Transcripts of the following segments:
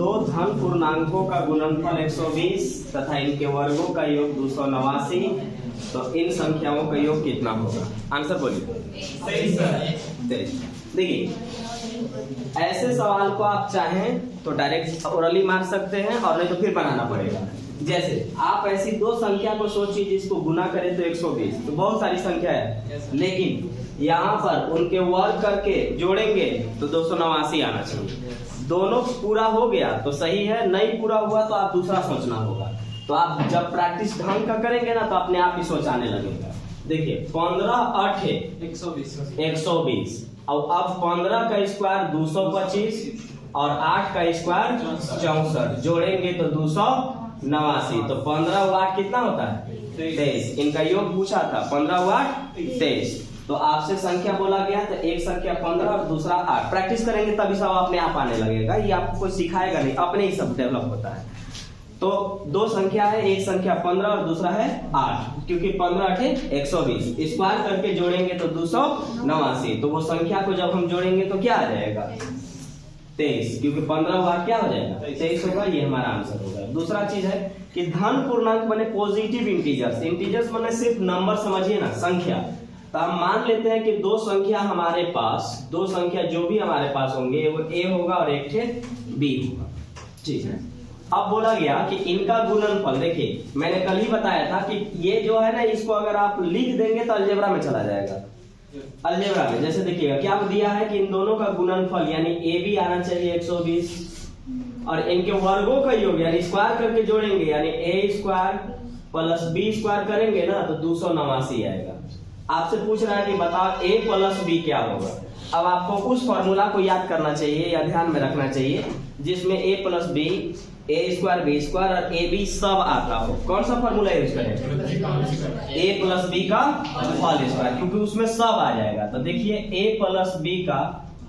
दो धन पूर्णांकों का गुणनफल 120 तथा इनके वर्गों का योग 289, तो इन संख्याओं का योग कितना होगा? आंसर बोलिए। 23। देखिए, ऐसे सवाल को आप चाहें तो डायरेक्ट ओरली मार सकते हैं और नहीं तो फिर बनाना पड़ेगा। जैसे आप ऐसी दो संख्या को सोचिए जिसको गुना करें तो 120, तो बहुत सारी संख्या है, लेकिन यहाँ पर उनके वर्ग करके जोड़ेंगे तो 289 आना चाहिए। दोनों पूरा हो गया तो सही है, नहीं पूरा हुआ तो आप दूसरा सोचना होगा। तो आप जब प्रैक्टिस ढंग का करेंगे ना तो अपने आप ही सोच आने लगेगा। देखिए 15 8 120 और अब 15 का स्क्वायर 225 और 8 का स्क्वायर 64, जोड़ेंगे तो 289। तो 15 वाट कितना होता है? 23। इनका योग पूछा था, 15 वाट 23। तो आपसे संख्या बोला गया तो एक संख्या 15 और दूसरा 8। प्रैक्टिस करेंगे तभी सब अपने आप आने लगेगा, ये आपको कोई सिखाएगा नहीं, अपने ही सब डेवलप होता है। तो दो संख्या है, एक संख्या 15 और दूसरा है 8, क्योंकि 15 8 120 स्क्वायर करके जोड़ेंगे तो 289। तो वो संख्या को जब हम जोड़ेंगे तो क्या आ जाएगा? 23, क्योंकि 15 वाट क्या हो जाएगा? 23 होगा। ये हमारा आंसर होगा। दूसरा चीज है कि धन पूर्णांक माने पॉजिटिव इंटीजर्स। इंटीजर्स माने सिर्फ नंबर, समझिए ना, संख्या। तो हम मान लेते हैं कि दो संख्या हमारे पास, दो संख्या जो भी हमारे पास होंगे वो a होगा और एक थे b होगा, ठीक है। अब बोला गया कि इनका गुणनफल, देखिए मैंने कल ही बताया था कि ये जो है ना, इसको अगर आप लिख देंगे तो अलजेब्रा में चला जाएगा। अलजेब्रा में जैसे देखिएगा क्या दिया है कि इन दोनों का गुणनफल यानी ab आना चाहिए 120 और इनके वर्गों का योग यानी स्क्वायर करके जोड़ेंगे यानी a square plus b square करेंगे ना तो 289 आएगा। आपसे पूछ रहा है कि बताओ a प्लस b क्या होगा। अब आपको उस फॉर्मूला को याद करना चाहिए या ध्यान में रखना चाहिए जिसमें a plus b, a square b square और a b सब आता हो। कौन सा फॉर्मूला यूज करें? a प्लस b का होल स्क्वायर, क्योंकि उसमें सब आ जाएगा। तो देखिए a प्लस b का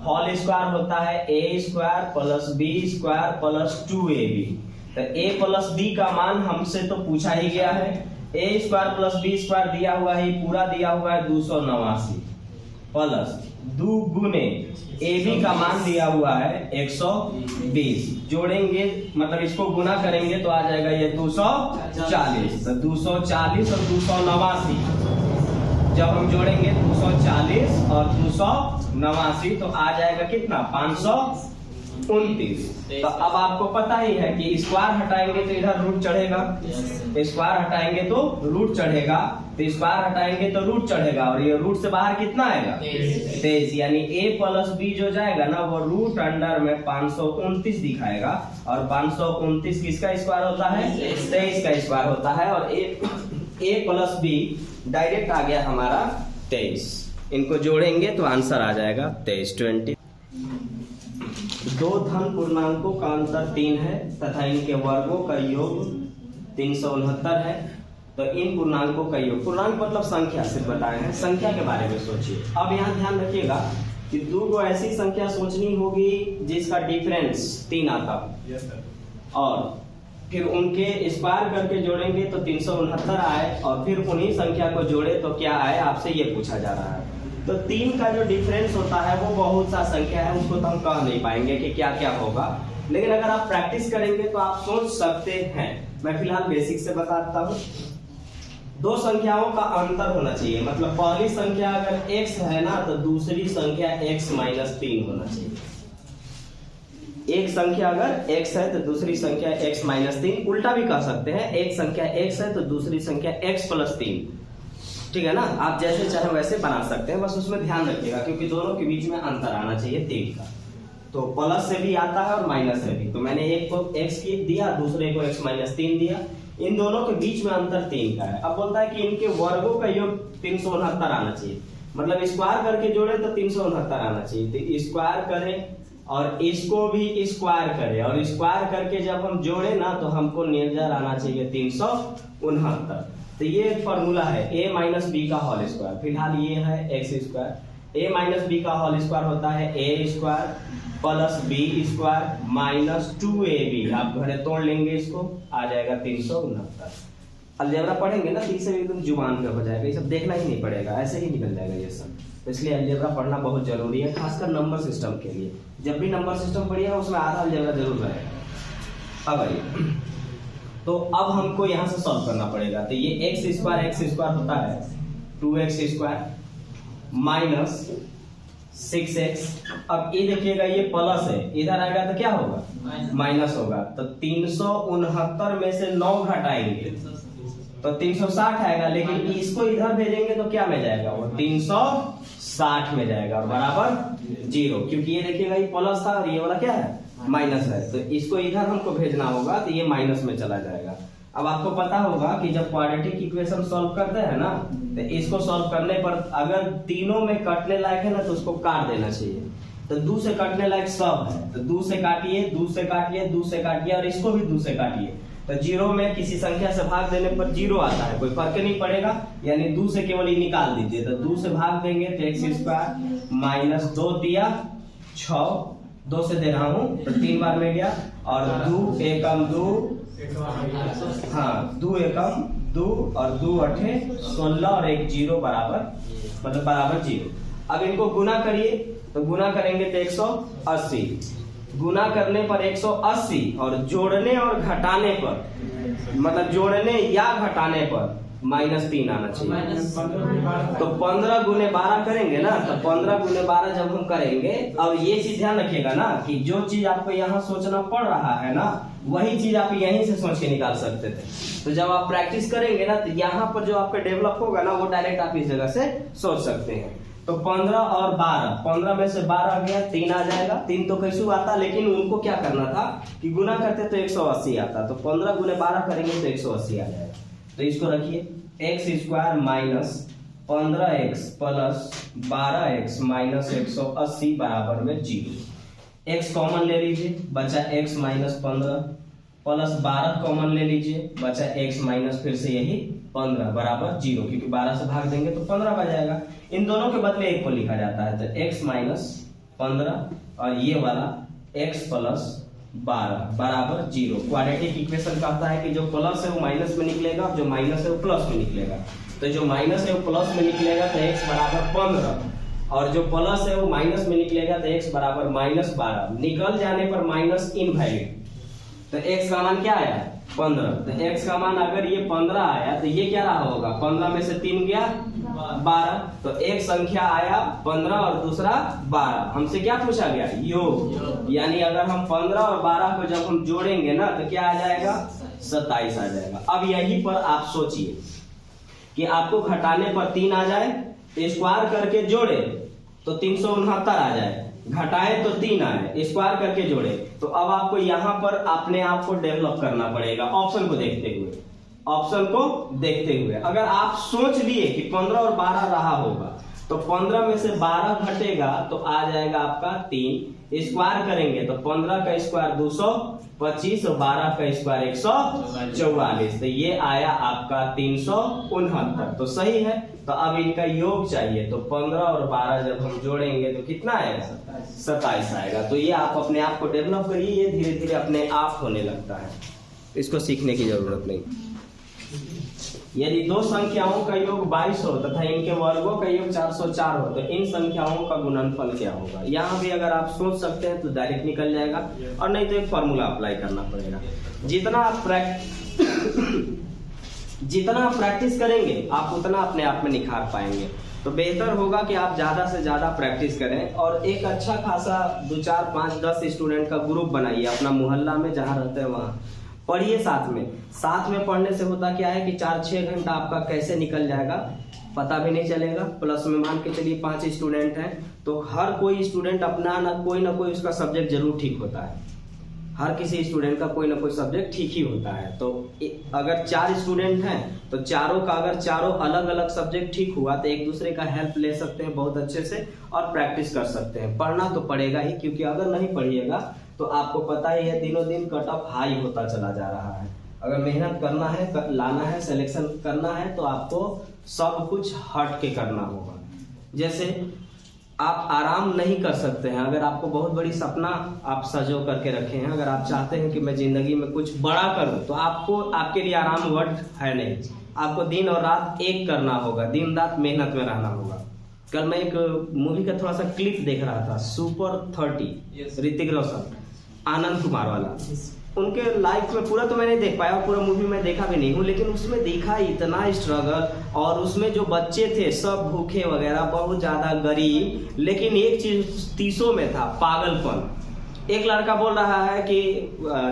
होल स्क्वायर होता है a square plus b square plus 2ab। तो a प्लस b का मान हमसे तो पूछा ही गया है, a square plus b square दिया हुआ है, पूरा दिया हुआ है 289 प्लस 2 गुने ab का मान दिया हुआ है 120। जोड़ेंगे मतलब इसको गुना करेंगे तो आ जाएगा ये 240। तो 240 और 289 जब हम जोड़ेंगे 240 और 289 तो आ जाएगा कितना? 529। तो अब आपको पता ही है कि स्क्वायर हटाएंगे तो इधर रूट चढ़ेगा, स्क्वायर हटाएंगे तो रूट चढ़ेगा, तो स्क्वायर हटाएंगे तो रूट चढ़ेगा और ये रूट से बाहर कितना आएगा? 23। यानी a प्लस b जो जाएगा ना वो रूट अंडर में 529 दिखाएगा और 529 किसका स्क्वायर होता है? 23 का स्क्वायर होता है और a प्लस b डायरेक्ट आ गया हमारा 23। इनको जोड़ेंगे तो आंसर आ जाएगा 23 20। दो धन पूर्णांकों का अंतर 3 है तथा इनके वर्गों का योग 369 है, तो इन पूर्णांकों का योग, पूर्णांक मतलब संख्या सिर्फ बताए हैं, संख्या के बारे में सोचिए। अब यहाँ ध्यान रखिएगा कि दो को ऐसी संख्या सोचनी होगी जिसका डिफरेंस 3 आता और फिर उनके स्क्वायर करके जोड़ेंगे तो 369 आए और फिर उन्हीं संख्या को जोड़े तो क्या आए, आपसे ये पूछा जा रहा है। तो 3 का जो डिफरेंस होता है वो बहुत सा संख्या है, उसको तो हम कह नहीं पाएंगे कि क्या क्या होगा, लेकिन अगर आप प्रैक्टिस करेंगे तो आप सोच सकते हैं। मैं फिलहाल बेसिक से बताता हूँ। दो संख्याओं का अंतर होना चाहिए, मतलब पहली संख्या अगर x है ना तो दूसरी संख्या x माइनस 3 होना चाहिए। एक संख्या अगर x है तो दूसरी संख्या x माइनस 3, उल्टा भी कह सकते हैं, एक संख्या x है तो दूसरी संख्या x प्लस 3, ठीक है ना। आप जैसे चाहे वैसे बना सकते हैं, बस उसमें ध्यान रखिएगा क्योंकि दोनों के बीच में अंतर आना चाहिए 3 का। तो प्लस से भी आता है और माइनस से भी, तो मैंने एक को x की दिया, दूसरे को x माइनस 3 दिया, इन दोनों के बीच में अंतर 3 का है। अब बोलता है कि इनके वर्गों का योग 369 आना चाहिए, मतलब स्क्वायर करके जोड़े तो 369 आना चाहिए। तो स्क्वायर करें और इसको भी स्क्वायर करें और स्क्वायर करके जब हम जोड़े ना तो हमको निर्जर आना चाहिए 369। तो ये फॉर्मूला है a माइनस बी का होल स्क्वायर। फिलहाल ये है x square, a minus b का होल स्क्वायर होता है a square plus b square minus 2ab। आप घरे तोड़ लेंगे इसको, आ जाएगा 369। अलजेब्रा पढ़ेंगे ना तो इसे एकदम जुबान पे हो जाएगा, ये सब देखना ही नहीं पड़ेगा, ऐसे ही निकल जाएगा ये सब। तो इसलिए अलजेब्रा पढ़ना बहुत जरूरी है, खासकर नंबर सिस्टम के लिए। जब भी नंबर सिस्टम पढ़िएगा उसमें आधा अलजेब्रा जरूर रहेगा। अब आइए, तो अब हमको यहाँ से सॉल्व करना पड़ेगा। तो ये एक्स स्क्वायर होता है 2x² माइनस 6x। अब ये देखिएगा ये प्लस है, इधर आएगा तो क्या होगा माइनस होगा। तो 369 में से 9 घटाएंगे तो 360 आएगा, लेकिन इसको इधर भेजेंगे तो क्या में जाएगा वो 360 में जाएगा बराबर 0, क्योंकि ये देखिएगा ये प्लस था और ये वाला क्या है माइनस है। तो इसको इधर हमको भेजना होगा तो ये माइनस में चला जाएगा। अब आपको पता होगा कि जब क्वाड्रेटिक इक्वेशन सॉल्व करते हैं ना, तो इसको सॉल्व करने पर अगर तीनों में कटने लायक है ना तो उसको काट देना चाहिए। तो 2 से कटने लायक सब है, तो 2 से काटिए, 2 से काटिए, 2 से काटिए और इसको भी 2 से काटिए। तो 0 में किसी संख्या से भाग देने पर 0 आता है, कोई फर्क नहीं पड़ेगा, यानी 2 से केवल ये निकाल दीजिए। तो 2 से भाग देंगे तो x² माइनस 2 दिया 6, 2 से दे रहा हूँ तो 3 बार में गया, और 2 एकम 2, हाँ 2 एकम 2 और 2 अठे 16 और 1 0 बराबर 0। अब इनको गुना करिए, तो गुना करेंगे तो 180, गुना करने पर 180 और जोड़ने और घटाने पर, मतलब जोड़ने या घटाने पर -3 आना चाहिए। तो 15 गुने 12 करेंगे ना, तो 15 गुने 12 जब हम करेंगे, अब ये चीज ध्यान रखिएगा ना कि जो चीज आपको यहाँ सोचना पड़ रहा है ना, वही चीज आप यहीं से सोच के निकाल सकते थे। तो जब आप प्रैक्टिस करेंगे ना, तो यहाँ पर जो आपका डेवलप होगा ना, वो डायरेक्ट आप इस जगह से सोच सकते हैं। तो 15 और 12, 15 में से 12 गया 3 आ जाएगा। 3 तो कैसे आता, लेकिन उनको क्या करना था कि गुना करते तो 180 आता, तो 15 गुने 12 करेंगे तो 180 आ जाएगा। तो इसको रखिए x² minus 15x plus 12x minus 180 बराबर में 0। x कॉमन ले लीजिए, बचा x माइनस 15 प्लस 12 कॉमन ले लीजिए, बचा x माइनस फिर से यही 15 बराबर 0, क्योंकि 12 से भाग देंगे तो 15 बच जाएगा। इन दोनों के बदले 1 को लिखा जाता है, तो x माइनस 15 और ये वाला x प्लस 12 बराबर 0। क्वाड्रेटिक इक्वेशन कहता है कि जो प्लस है वो माइनस में निकलेगा और जो माइनस है वो प्लस में निकलेगा। तो जो माइनस है वो प्लस में निकलेगा तो x बराबर 15, और जो प्लस है वो माइनस में निकलेगा तो x बराबर -12। निकल जाने पर माइनस इनवैलिड, तो x का मान क्या आया 15। तो x का मान अगर ये 15 आया तो ये क्या रहा होगा, 15 में से 3 गया 12, तो एक संख्या आया 15 और दूसरा 12। हमसे क्या पूछा गया, योग। यानी अगर हम 15 और 12 को जब हम जोड़ेंगे ना तो क्या आ जाएगा 27 आ जाएगा। अब यहीं पर आप सोचिए कि आपको घटाने पर 3 आ जाए, तो स्क्वायर करके जोड़े तो 369 आ जाए, घटाए तो 3 आए, स्क्वायर करके जोड़े। तो अब आपको यहाँ पर अपने आप को डेवलप करना पड़ेगा ऑप्शन को देखते हुए। अगर आप सोच लिए कि 15 और 12 रहा होगा, तो 15 में से 12 घटेगा तो आ जाएगा आपका 3, स्क्वायर करेंगे तो 15 का स्क्वायर 225 और 12 का स्क्वायर 144, तो ये आया आपका 369। तो सही है। तो अब इनका योग चाहिए, तो 15 और 12 जब हम जोड़ेंगे तो कितना आएगा 27 आएगा। तो ये आप अपने आप को डेवलप करिए, ये धीरे धीरे अपने आप होने लगता है, इसको सीखने की जरूरत नहीं। यदि दो संख्याओं का योग 22 हो तथा इनके वर्गों का योग 404 हो, तो इन संख्याओं का गुणनफल क्या होगा। यहाँ भी अगर आप सोच सकते हैं तो डायरेक्ट निकल जाएगा, और नहीं तो एक फॉर्मूला अप्लाई करना पड़ेगा। जितना आप प्रैक्टिस करेंगे आप उतना अपने आप में निखार पाएंगे। तो बेहतर होगा कि आप ज्यादा से ज्यादा प्रैक्टिस करें, और एक अच्छा खासा 2, 4, 5, 10 स्टूडेंट का ग्रुप बनाइए अपना मोहल्ला में, जहाँ रहते हैं वहाँ पढ़िए साथ में पढ़ने से होता क्या है कि 4-6 घंटा आपका कैसे निकल जाएगा पता भी नहीं चलेगा। प्लस में मान के चलिए 5 स्टूडेंट हैं, तो हर कोई स्टूडेंट अपना ना कोई उसका सब्जेक्ट जरूर ठीक होता है। हर किसी स्टूडेंट का कोई ना कोई सब्जेक्ट ठीक ही होता है। तो अगर 4 स्टूडेंट हैं तो चारों का अगर चारों अलग अलग सब्जेक्ट ठीक हुआ तो एक दूसरे का हेल्प ले सकते हैं बहुत अच्छे से, और प्रैक्टिस कर सकते हैं। पढ़ना तो पड़ेगा ही, क्योंकि अगर नहीं पढ़िएगा तो आपको पता ही है दिनों दिन कट ऑफ हाई होता चला जा रहा है। अगर मेहनत करना है, लाना है, सिलेक्शन करना है, तो आपको सब कुछ हट के करना होगा। जैसे आप आराम नहीं कर सकते हैं, अगर आपको बहुत बड़ी सपना आप सजो करके रखे हैं, अगर आप चाहते हैं कि मैं जिंदगी में कुछ बड़ा करूं, तो आपके लिए आराम वर्ड है नहीं। आपको दिन और रात एक करना होगा, दिन रात मेहनत में रहना होगा। कल मैं एक मूवी का थोड़ा सा क्लिप देख रहा था, सुपर 30, ऋतिक रोशन, आनंद कुमार वाला। उनके लाइफ में पूरा तो मैं नहीं देख पाया, पूरा मूवी मैं देखा भी नहीं हूँ, लेकिन उसमें देखा इतना स्ट्रगल, और उसमें जो बच्चे थे सब भूखे वगैरह, बहुत ज़्यादा गरीब, लेकिन एक चीज़ तीसों में था, पागलपन। एक लड़का बोल रहा है कि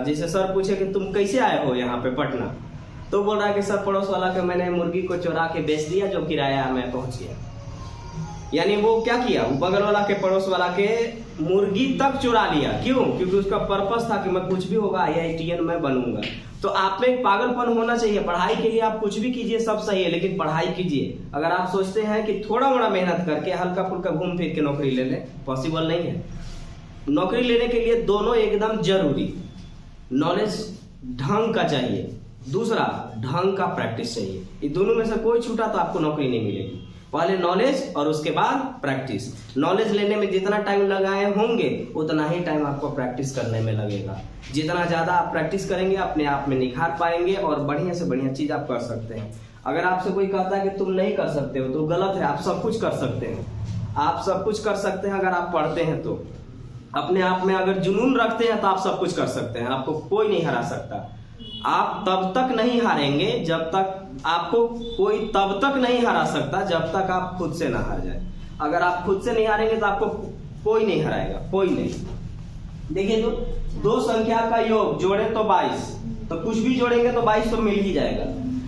जैसे सर पूछे कि तुम कैसे आए हो यहाँ पे पटना, तो बोल रहा है कि सर पड़ोस वाला के मैंने मुर्गी को चुरा के बेच दिया, जो किराया में पहुँच गया। यानी वो क्या किया, वो बगल वाला के पड़ोस वाला के मुर्गी तक चुरा लिया। क्यों? क्योंकि उसका पर्पस था कि मैं कुछ भी होगा IITN मैं बनूंगा। तो आप में एक पागलपन होना चाहिए। पढ़ाई के लिए आप कुछ भी कीजिए, सब सही है, लेकिन पढ़ाई कीजिए। अगर आप सोचते हैं कि थोड़ा मोड़ा मेहनत करके हल्का फुल्का घूम फिर के नौकरी ले लें, पॉसिबल नहीं है। नौकरी लेने के लिए दोनों एकदम जरूरी, नॉलेज ढंग का चाहिए, दूसरा ढंग का प्रैक्टिस चाहिए। ये दोनों में से कोई छूटा तो आपको नौकरी नहीं मिलेगी। पहले नॉलेज और उसके बाद प्रैक्टिस। नॉलेज लेने में जितना टाइम लगाए होंगे उतना ही टाइम आपको प्रैक्टिस करने में लगेगा। जितना ज़्यादा आप प्रैक्टिस करेंगे अपने आप में निखार पाएंगे और बढ़िया से बढ़िया चीज़ आप कर सकते हैं। अगर आपसे कोई कहता है कि तुम नहीं कर सकते हो तो गलत है। आप सब कुछ कर सकते हैं, आप सब कुछ कर सकते हैं अगर आप पढ़ते हैं तो। अपने आप में अगर जुनून रखते हैं तो आप सब कुछ कर सकते हैं, आपको कोई नहीं हरा सकता। आप तब तक नहीं हारेंगे जब तक आपको कोई तब तक नहीं हरा सकता जब तक आप खुद से ना हार जाए। अगर आप खुद से नहीं हारेंगे तो आपको कोई नहीं हराएगा, कोई नहीं। देखिए तो दो संख्या का योग जोड़े तो 22, तो कुछ भी जोड़ेंगे तो 22 तो मिल ही जाएगा,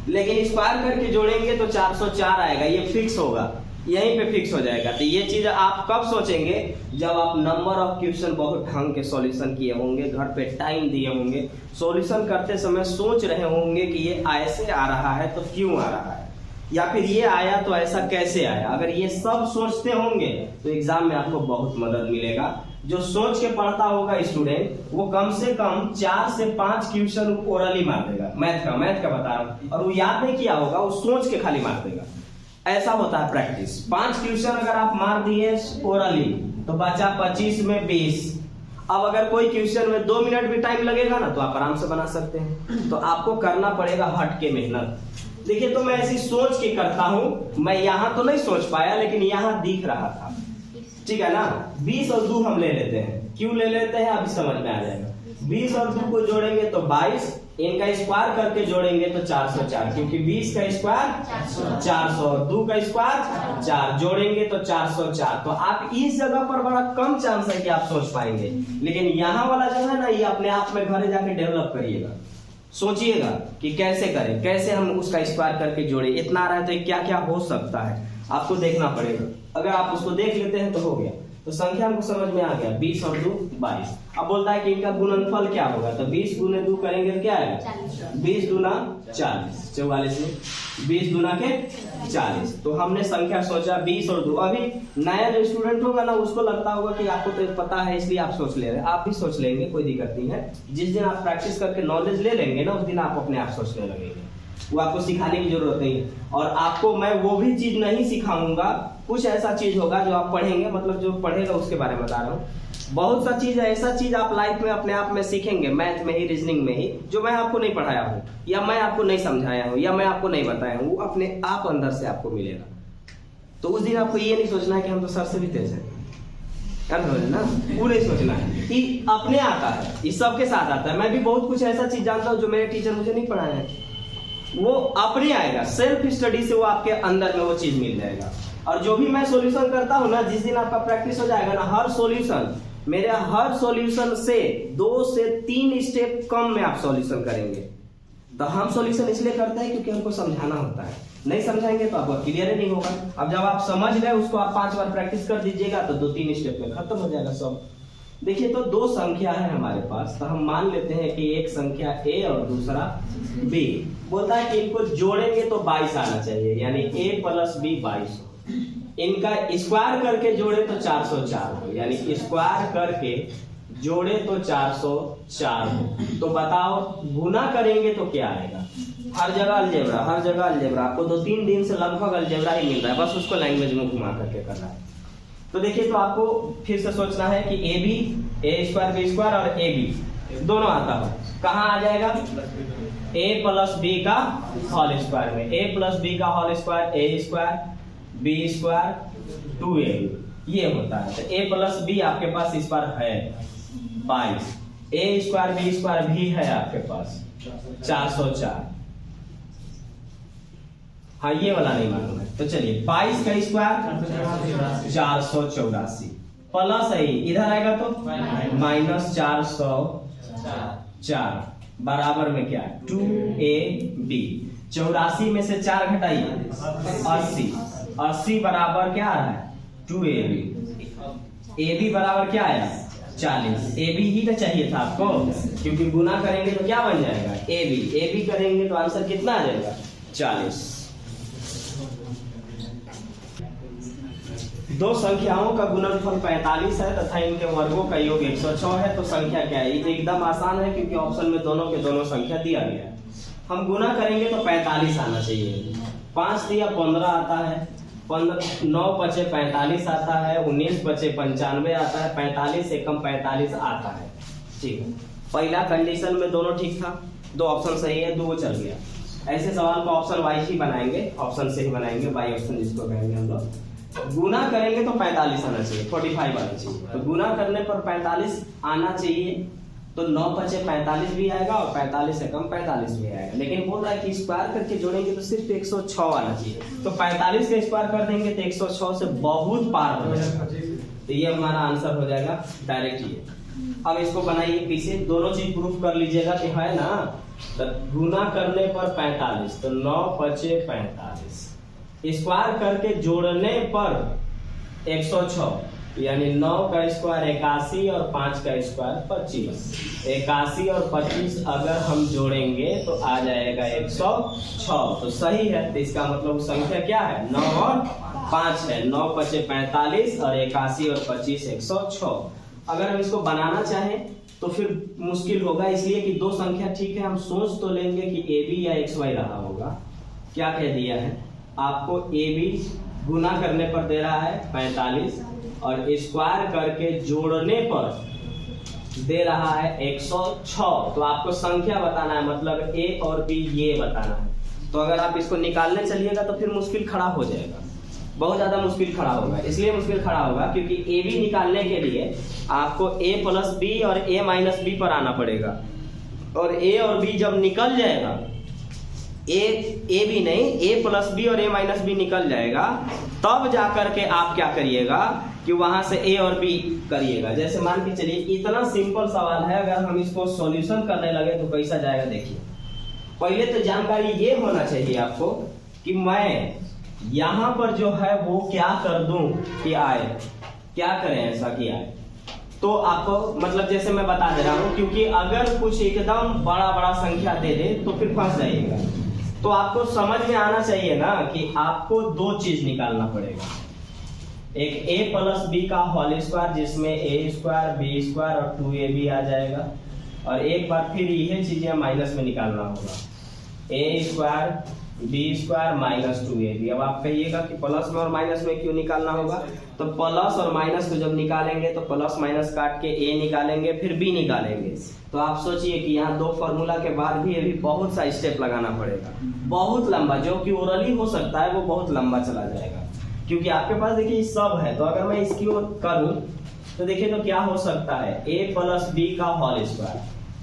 लेकिन स्क्वायर करके जोड़ेंगे तो 404 आएगा। ये फिक्स होगा, यहीं पे फिक्स हो जाएगा। तो ये चीज आप कब सोचेंगे, जब आप नंबर ऑफ क्वेश्चन बहुत ढंग के सॉल्यूशन किए होंगे, घर पे टाइम दिए होंगे, सॉल्यूशन करते समय सोच रहे होंगे कि ये ऐसे आ रहा है तो क्यों आ रहा है, या फिर ये आया तो ऐसा कैसे आया। अगर ये सब सोचते होंगे तो एग्जाम में आपको बहुत मदद मिलेगा। जो सोच के पढ़ता होगा स्टूडेंट, वो कम से कम 4 से 5 क्वेश्चन ओरली मार देगा, मैथ का बता रहा हूँ, और वो याद नहीं किया होगा, वो सोच के खाली मार देगा। ऐसा होता है प्रैक्टिस। 5 क्वेश्चन अगर आप मार दिए ओरली तो बचा 25 में 20। अब अगर कोई क्वेश्चन में 2 मिनट भी टाइम लगेगा ना तो आप आराम से बना सकते हैं। तो आपको करना पड़ेगा हट के मेहनत। देखिए तो मैं ऐसी सोच के करता हूँ, मैं यहाँ तो नहीं सोच पाया लेकिन यहाँ दिख रहा था, ठीक है ना। 20 और 2 हम ले लेते हैं। क्यों ले लेते हैं अभी समझ में आ जाएगा। 20 और 2 को जोड़ेंगे तो 22, इनका स्क्वायर करके जोड़ेंगे तो 404, क्योंकि 20 का स्क्वायर 400, 2 का स्क्वायर 4, जोड़ेंगे तो 404। तो आप इस जगह पर बड़ा कम चांस है कि आप सोच पाएंगे, लेकिन यहाँ वाला जो है ना, ये अपने आप में घर जाके डेवलप करिएगा। सोचिएगा कि कैसे करें, कैसे हम उसका स्क्वायर करके जोड़े, इतना आ रहा है तो क्या क्या हो सकता है, आपको देखना पड़ेगा। अगर आप उसको देख लेते हैं तो हो गया। तो संख्या हमको समझ में आ गया, 20 और 2 22। अब बोलता है कि इनका गुणनफल क्या होगा, तो 20 गुने 2 करेंगे तो क्या आएगा, 20 दूना 40, 44 में 20 दूना के 40। तो हमने संख्या सोचा 20 और 2। अभी नया जो स्टूडेंट होगा ना, उसको लगता होगा कि आपको तो पता है इसलिए आप सोच ले रहे हैं। आप भी सोच लेंगे, कोई दिक्कत नहीं है। जिस दिन आप प्रैक्टिस करके नॉलेज ले लेंगे ना, उस दिन आप अपने आप सोचने लगेंगे, वो आपको सिखाने की जरूरत नहीं है। और आपको मैं वो भी चीज नहीं सिखाऊंगा, कुछ ऐसा चीज होगा जो आप पढ़ेंगे, मतलब जो पढ़ेगा उसके बारे में बता रहा हूँ। बहुत सा चीज है, ऐसा चीज आप लाइफ में अपने आप में सीखेंगे, मैथ में ही, रीजनिंग में ही, जो मैं आपको नहीं पढ़ाया हूँ, या मैं आपको नहीं समझाया हूँ, या मैं आपको नहीं बताया हूँ, वो अपने आप अंदर से आपको मिलेगा। तो उस दिन आपको ये नहीं सोचना है कि हम तो सर से भी तेज हैं, ना, वो नहीं सोचना है कि अपने आता है, इस सबके साथ आता है। मैं भी बहुत कुछ ऐसा चीज जानता हूँ जो मेरे टीचर मुझे नहीं पढ़ाया है, वो अपने आएगा, सेल्फ स्टडी से वो आपके अंदर में वो चीज मिल जाएगा। और जो भी मैं सॉल्यूशन करता हूँ ना, जिस दिन आपका प्रैक्टिस हो जाएगा ना, हर सॉल्यूशन, मेरे हर सॉल्यूशन से 2 से 3 स्टेप कम में आप सॉल्यूशन करेंगे। तो हम सॉल्यूशन इसलिए करते हैं क्योंकि हमको समझाना होता है, नहीं समझाएंगे तो आपको क्लियर ही नहीं होगा। अब जब आप समझ गए, उसको आप 5 बार प्रैक्टिस कर दीजिएगा तो 2-3 स्टेप में खत्म हो जाएगा सब। देखिए तो 2 संख्या है हमारे पास, तो हम मान लेते हैं कि एक संख्या A और दूसरा B। बोलता है कि इनको जोड़ेंगे तो 22 आना चाहिए, यानी A + B 22। इनका स्क्वायर करके जोड़े तो 404 हो, यानी स्क्वायर करके जोड़े तो 404 हो। तो बताओ गुना करेंगे तो क्या आएगा। हर जगह अलजेब्रा, हर जगह अलजेब्रा। आपको 2-3 दिन से लगभग अलजेब्रा ही मिल रहा है, बस उसको लैंग्वेज में घुमा करके करना है। तो देखिए तो आपको फिर से सोचना है कि AB, A² B² और AB दोनों आता हो, कहाँ आ जाएगा, A + B का होल स्क्वायर में। A + B का whole square A² B² 2AB, ये होता है। तो A + B आपके पास इस बार है 22, ए स्क्वायर बी स्क्वायर भी है आपके पास 404। हाँ ये वाला नहीं मालूम है, तो चलिए 22 का स्क्वायर 484 प्लस है इधर आएगा तो माइनस 404 बराबर में क्या है 2ab। 84 में से 4 घटाइए 80, 80 बराबर क्या आ रहा है 2ab। ab बराबर क्या आया 40। ab ही तो चाहिए था आपको, क्योंकि गुना करेंगे तो क्या बन जाएगा ab। ab करेंगे तो आंसर कितना आ जाएगा 40। दो संख्याओं का गुणनफल 45 है तथा इनके वर्गों का योग 106 है, तो संख्या क्या है। ये एकदम आसान है क्योंकि ऑप्शन में दोनों के दोनों संख्या दिया गया है। हम गुना करेंगे तो 45 आना चाहिए। 5 दिया 15 आता है, 9 बचे 45 आता है, 19 बचे 95 आता है, 45 से कम 45 आता है। ठीक है, पहला कंडीशन में दोनों ठीक था, दो ऑप्शन सही है, दो चल गया। ऐसे सवाल को ऑप्शन वाइज ही बनाएंगे, ऑप्शन से ही बनाएंगे, बाई ऑप्शन जिसको कहेंगे हम लोग। गुना करेंगे तो 45 आना चाहिए, 45 आना चाहिए। तो गुना करने पर 45 आना चाहिए, तो 9 बचे 45 भी आएगा और 45 से कम 45 भी आएगा। लेकिन बोल रहा है कि स्क्वायर करके जोड़ेंगे तो सिर्फ 106 आना चाहिए। तो 45 का स्क्वायर कर देंगे तो 106 से बहुत पार हो जाएगा। तो ये हमारा आंसर हो जाएगा डायरेक्ट ये। अब इसको बनाइए पीछे, दोनों चीज प्रूफ कर लीजिएगा कि है ना। तो गुना करने पर 45, तो 9 बचे 45, स्क्वायर करके जोड़ने पर 106, यानी 9 का स्क्वायर 81 और 5 का स्क्वायर 25। 81 और 25 अगर हम जोड़ेंगे तो आ जाएगा 106, तो सही है। तो इसका मतलब संख्या क्या है 9 और 5 है। 9 बचे 45 और 81 और 25 106। अगर हम इसको बनाना चाहें तो फिर मुश्किल होगा, इसलिए कि दो संख्या ठीक है, हम सोच तो लेंगे कि ए बी या एक्स वाई रहा होगा। क्या कह दिया है आपको, ए बी गुना करने पर दे रहा है 45 और स्क्वायर करके जोड़ने पर दे रहा है 106। तो आपको संख्या बताना है, मतलब ए और बी ये बताना है। तो अगर आप इसको निकालने चलिएगा तो फिर मुश्किल खड़ा हो जाएगा, बहुत ज्यादा मुश्किल खड़ा होगा। इसलिए मुश्किल खड़ा होगा क्योंकि ए बी निकालने के लिए आपको ए प्लस बी और ए माइनस बी पर आना पड़ेगा। और ए और बी जब निकल जाएगा, ए बी नहीं, ए प्लस बी और ए माइनस बी निकल जाएगा, तब जाकर के आप क्या करिएगा कि वहां से ए और बी करिएगा। जैसे मान के चलिए इतना सिंपल सवाल है, अगर हम इसको सॉल्यूशन करने लगे तो कैसा जाएगा देखिए। पहले तो जानकारी ये होना चाहिए आपको कि मैं यहाँ पर जो है वो क्या कर दूं कि आए, क्या करें ऐसा कि आए। तो आपको मतलब जैसे मैं बता दे रहा हूँ, क्योंकि अगर कुछ एकदम बड़ा बड़ा संख्या दे दे तो फिर फंस जाइएगा। तो आपको समझ में आना चाहिए ना कि आपको दो चीज निकालना पड़ेगा, एक a प्लस बी का होल स्क्वायर जिसमें a स्क्वायर बी स्क्वायर और 2ab आ जाएगा, और एक बार फिर यह चीजें माइनस में निकालना होगा, a square b square minus 2ab। अब आप कहिएगा कि प्लस में और माइनस में क्यों निकालना होगा, तो प्लस और माइनस को जब निकालेंगे तो प्लस माइनस काट के a निकालेंगे फिर b निकालेंगे। तो आप सोचिए कि यहाँ दो फॉर्मूला के बाद भी अभी बहुत सा स्टेप लगाना पड़ेगा, बहुत लंबा, जो कि ओरली हो सकता है वो बहुत लंबा चला जाएगा। क्योंकि आपके पास देखिए सब है, तो अगर मैं इसकी ओर करूं तो देखिए तो क्या हो सकता है, a प्लस बी का whole square,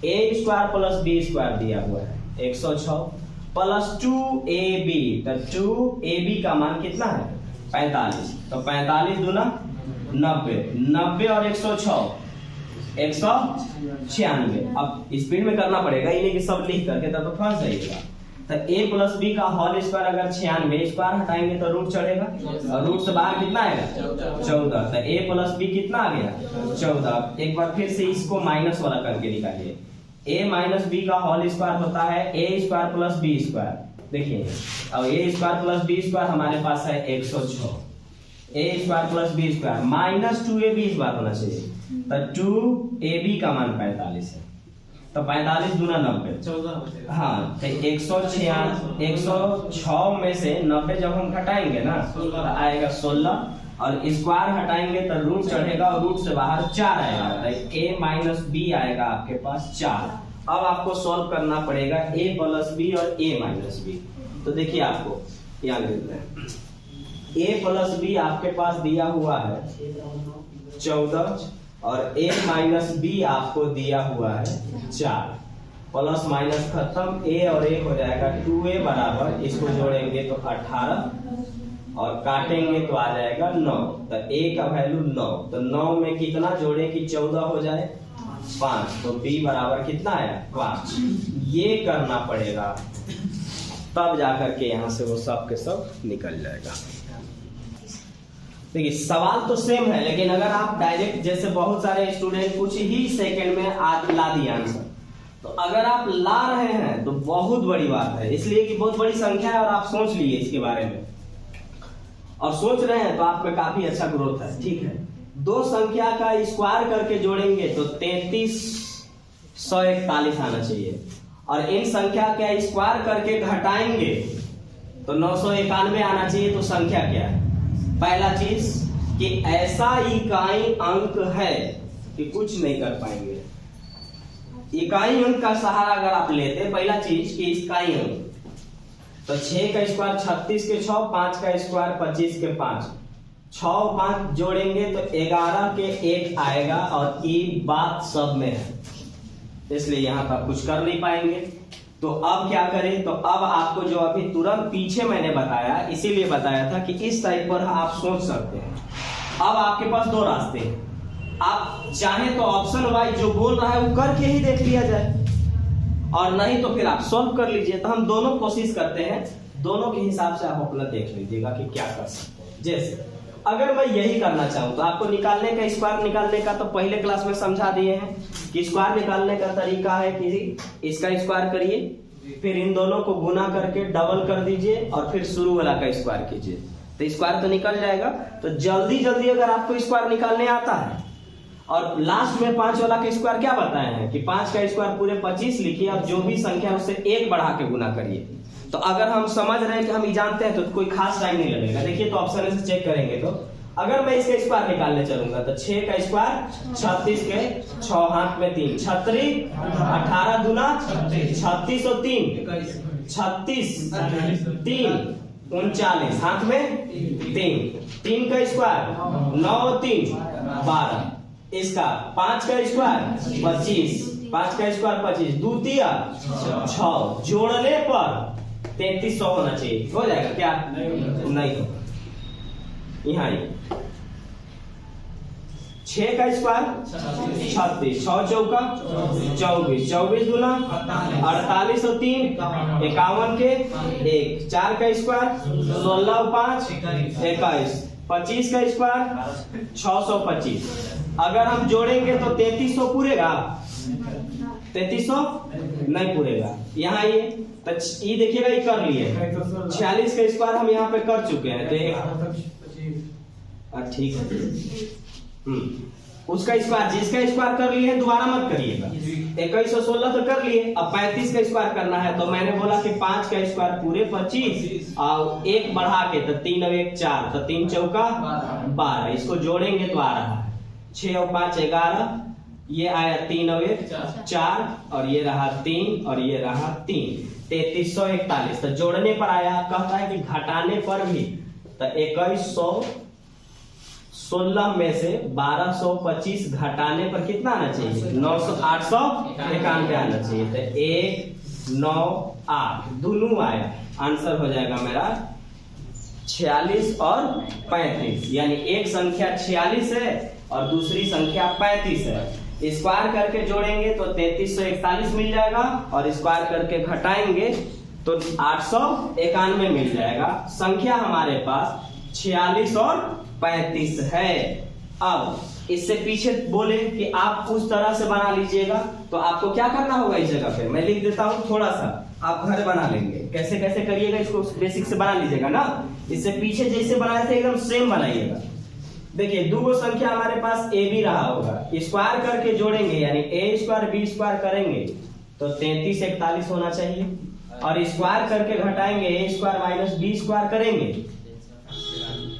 a square plus b square दिया हुआ है 106 प्लस 2ab, तो 2ab का मान कितना है 45, तो 45 दूना 90, 90 और 106 196। अब स्पीड में करना पड़ेगा, ये नहीं कि सब लिख करके तब तो फंस जाइएगा। तो a प्लस बी का होल स्क्वायर अगर 96, स्क्वायर हटाएंगे तो रूट चढ़ेगा, और रूट से बाहर कितना आएगा 14। तो a प्लस बी कितना आ गया 14। एक बार फिर से इसको माइनस वाला करके निकालिए, a माइनस बी का होल स्क्वायर होता है a square plus b square. देखिए अब a square plus b square हमारे पास है 106, a square plus b square minus 2ab इस बार होना चाहिए, तो 2ab का मान 45 है, तो 45 दूना 90 14। हाँ, तो 106 में से 90 जब हम घटाएंगे ना तो आएगा 16, और स्क्वायर हटाएंगे तो रूट चढ़ेगा और रूट से बाहर 4 आएगा, तो a माइनस बी आएगा आपके पास 4। अब आपको सॉल्व करना पड़ेगा a प्लस बी और a माइनस बी। तो देखिए आपको यहाँ लिखते हैं, a प्लस बी आपके पास दिया हुआ है 14 और a माइनस बी आपको दिया हुआ है 4, प्लस माइनस खत्म, a और a हो जाएगा 2a बराबर, इसको जोड़ेंगे तो 18 और काटेंगे तो आ जाएगा 9। तो a का वैल्यू 9, तो 9 में कितना जोड़े कि 14 हो जाए 5, तो b बराबर कितना है 5। ये करना पड़ेगा तब जाकर के यहाँ से वो सब के सब निकल जाएगा। देखिए सवाल तो सेम है, लेकिन अगर आप डायरेक्ट जैसे बहुत सारे स्टूडेंट कुछ ही सेकंड में आज ला दिए आंसर, तो अगर आप ला रहे हैं तो बहुत बड़ी बात है, इसलिए कि बहुत बड़ी संख्या है और आप सोच लिए इसके बारे में और सोच रहे हैं तो आप में काफी अच्छा ग्रोथ है। ठीक है, दो संख्या का स्क्वायर करके जोड़ेंगे तो 3341 आना चाहिए, और इन संख्या का स्क्वायर करके घटाएंगे तो 991 आना चाहिए। तो संख्या क्या है? पहला चीज कि ऐसा इकाई अंक है कि कुछ नहीं कर पाएंगे। इकाई अंक का सहारा अगर आप लेते, पहला चीज कि इकाई अंक, तो 6 का स्क्वायर 36 के 6, 5 का स्क्वायर 25 के 5, 6 5 जोड़ेंगे तो 11 के 1 आएगा, और ये बात सब में है, इसलिए यहां पर कुछ कर नहीं पाएंगे। तो अब क्या करें? तो अब आपको जो अभी तुरंत पीछे मैंने बताया, इसीलिए बताया था कि इस टाइप पर आप सोच सकते हैं। अब आपके पास दो रास्ते हैं, आप चाहें तो ऑप्शन वाइज जो बोल रहा है वो करके ही देख लिया जाए, और नहीं तो फिर आप सॉल्व कर लीजिए। तो हम दोनों कोशिश करते हैं, दोनों के हिसाब से आप अपना देख लीजिएगा कि क्या कर सकते हैं। जैसे अगर मैं यही करना चाहूं तो आपको निकालने का, स्क्वायर निकालने का तो पहले क्लास में समझा दिए हैं कि स्क्वायर निकालने का तरीका है कि इसका स्क्वायर करिए, फिर इन दोनों को गुना करके डबल कर दीजिए और फिर शुरू वाला का स्क्वायर कीजिए, तो स्क्वायर तो निकल जाएगा। तो जल्दी जल्दी अगर आपको स्क्वायर निकालने आता है, और लास्ट में 5 वाला का स्क्वायर क्या बताए हैं कि 5 का स्क्वायर पूरे 25 लिखिए, अब जो भी संख्या उससे 1 बढ़ा के गुना करिए। तो अगर हम समझ रहे हैं कि हम ये जानते हैं तो कोई खास टाइम नहीं लगेगा। देखिए तो ऑप्शन से चेक करेंगे, तो अगर मैं इसका स्क्वायर निकालने चलूंगा तो 6 का स्क्वायर 36 के 6 हाथ में 3, 36 18 दूना 36 और 3 36 3 39 हाथ में 3 का स्क्वायर 9 और 3 12, इसका 5 का स्क्वायर 25, 5 का स्क्वायर 25, 2 तिया 6, जोड़ने पर 3300 होना चाहिए। हो जाएगा क्या? नहीं होगा। यहाँ 6 का स्क्वायर 36, 6 चौका 24, 24 दूना 48 और 3 51 के 1, 4 का स्क्वायर 16 और 5 21, 25 का स्क्वायर 625। अगर हम जोड़ेंगे तो 3300 पूरेगा? 3300 नहीं पूरेगा। यहाँ ये तो ये देखिएगा, ये कर लिए 46 का स्क्वायर हम यहाँ पे कर चुके हैं, तो ठीक है। उसका स्क्वायर, जिसका स्क्वायर कर लिए दोबारा मत करिएगा। 2116 तो कर लिए, अब 35 का स्क्वायर करना है, तो मैंने बोला कि 5 का स्क्वायर पूरे 25 और 1 बढ़ा के, तो 3 और 1 4, तो 3 चौका 12, इसको जोड़ेंगे तो आ रहा है 6 और 5 11, ये आया 3 और 1 4, और ये रहा 3 और ये रहा 3, 3341। तो जोड़ने पर आया, कहता है कि घटाने पर भी, तो 2116 में से 1225 घटाने पर कितना आना चाहिए? 891 आना चाहिए। तो 1 9 8 दोनों आया, आंसर हो जाएगा मेरा 46 और 35, यानी एक संख्या 46 है और दूसरी संख्या 35 है। स्क्वायर करके जोड़ेंगे तो 3341 मिल जाएगा, और स्क्वायर करके घटाएंगे तो 891 मिल जाएगा। संख्या हमारे पास 46 और 35 है। अब इससे पीछे बोले कि आप उस तरह से बना लीजिएगा, तो आपको क्या करना होगा? इस जगह पे मैं लिख देता हूं, थोड़ा सा आप घर बना लेंगे। कैसे कैसे करिएगा इसको, बेसिक से बना लीजिएगा ना। इससे पीछे जैसे बनाए थे एकदम सेम बनाइएगा। देखिए दो संख्या हमारे पास ए भी रहा होगा, स्क्वायर करके जोड़ेंगे यानी ए स्क्वायर बी स्क्वायर करेंगे तो 3341 होना चाहिए, और स्क्वायर करके घटाएंगे ए स्क्वायर माइनस बी स्क्वायर करेंगे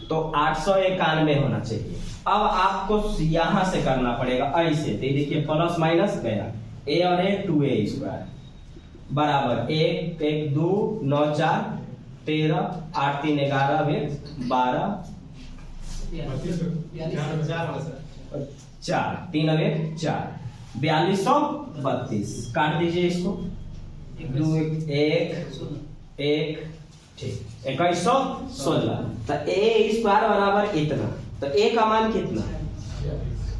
तो 891 होना चाहिए। अब आपको यहां से करना पड़ेगा ऐसे, देखिए प्लस माइनस गया, ए और ए 2a स्क्वायर बराबर 1 1 2 9 4 13 8 3 11 12 4, 3 और 1 4, 4232 काट दीजिए इसको, 2 1 1 ठीक, 2116। तो a स्क्वायर बराबर इतना, तो a का मान कितना।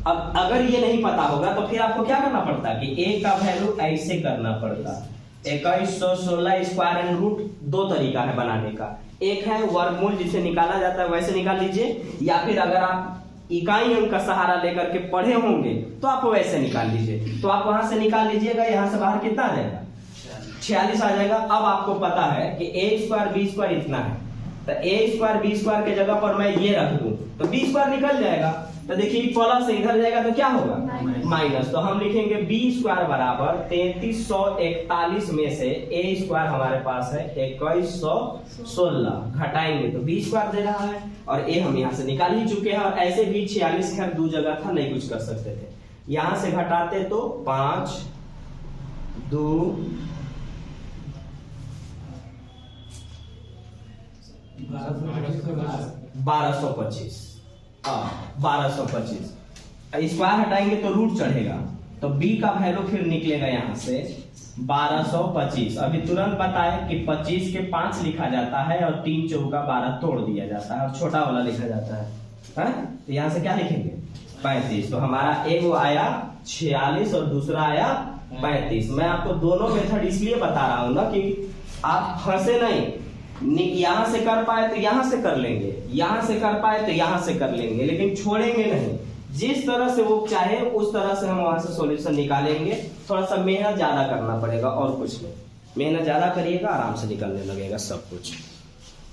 अब अगर ये नहीं पता होगा तो फिर आपको क्या करना पड़ता कि a का वैल्यू ऐसे करना पड़ता। 2116 स्क्वायर एंड रूट दो तरीका है बनाने का, एक है वर्गमूल जिसे निकाला जाता है वैसे निकाल लीजिए, या फिर अगर आप इकाई अंक का सहारा लेकर के पढ़े होंगे तो आप वैसे निकाल लीजिए। तो आप वहां से निकाल लीजिएगा, यहां से बाहर कितना आ जाएगा 46 आ जाएगा। अब आपको पता है कि a स्क्वायर b स्क्वायर इतना है, तो a स्क्वायर b स्क्वायर के जगह पर मैं ये रख दूं तो b स्क्वायर निकल जाएगा। तो देखिए प्लस से इधर जाएगा तो क्या होगा माइनस, तो हम लिखेंगे b स्क्वायर बराबर 3341 में से a स्क्वायर हमारे पास है 2116, घटाएंगे तो b स्क्वायर दे रहा है और a हम यहाँ से निकाल ही चुके हैं। और ऐसे भी 46 खैर दो जगह था, नहीं कुछ कर सकते थे, यहां से घटाते तो 5 2 1225 1225 स्क्वायर हटाएंगे तो रूट चढ़ेगा, तो b का वैल्यू फिर निकलेगा यहाँ से 1225। अभी तुरंत बताए कि 25 के 5 लिखा जाता है और 3 चौका 12 तोड़ दिया जाता है और छोटा वाला लिखा जाता है, तो यहाँ से क्या लिखेंगे 35। तो हमारा एक आया 46 और दूसरा आया 35। मैं आपको दोनों मेथड इसलिए बता रहा हूँ ना कि आप फंसे नहीं, यहां से कर पाए तो यहां से कर लेंगे, यहां से कर पाए तो यहां से कर लेंगे, लेकिन छोड़ेंगे नहीं। जिस तरह से वो चाहे उस तरह से हम वहां से सॉल्यूशन निकालेंगे। थोड़ा सा मेहनत ज्यादा करना पड़ेगा और कुछ नहीं, मेहनत ज्यादा करिएगा आराम से निकलने लगेगा सब कुछ।